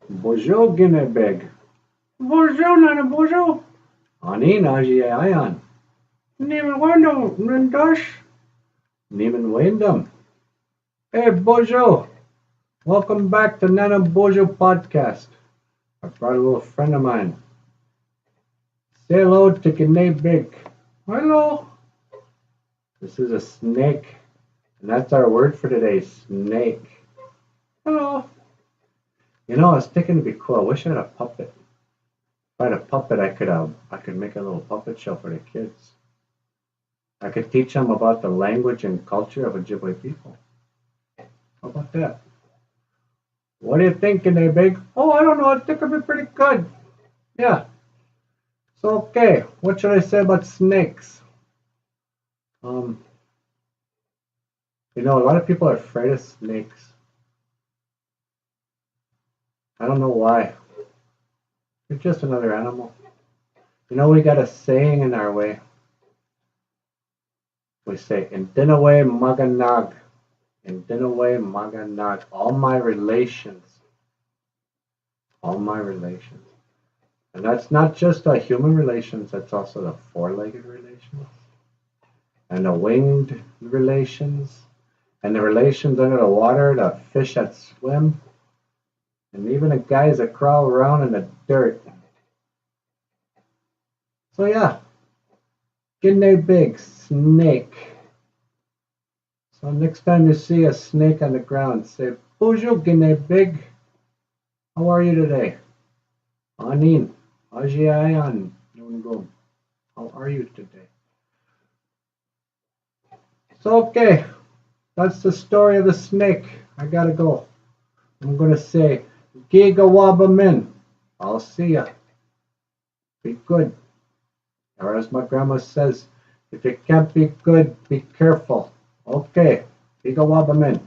Boozhoo ginebig. Boozhoo, Nanaboozhoo. Anin ayan. Niemand wando, Nandosh. Niman Wyndham. Hey Boozhoo. Welcome back to Nanaboozhoo podcast. I brought a little friend of mine. Say hello to ginebig. Hello. This is a snake. And that's our word for today, snake. Hello. You know, I was thinking it'd be cool. I wish I had a puppet. If I had a puppet, I could make a little puppet show for the kids. I could teach them about the language and culture of Ojibwe people. How about that? What do you think, ginebig? Oh, I don't know. I think it'd be pretty good. Yeah. So, okay. What should I say about snakes? You know, a lot of people are afraid of snakes. I don't know why. They're just another animal. You know, we got a saying in our way. We say, Indinaway Maganag. Indinaway Maganag. All my relations. All my relations. And that's not just the human relations, that's also the four-legged relations. And the winged relations. And the relations under the water, the fish that swim. And even the guys that crawl around in the dirt. So yeah. Ginebig, snake. So next time you see a snake on the ground, say, Boozhoo ginebig. How are you today? Anin, ayan, nungum. How are you today? So okay, that's the story of the snake. I gotta go. I'm gonna say, Gigawabamin. I'll see ya. Be good. Or as my grandma says, if you can't be good, be careful. Okay, Gigawabamin.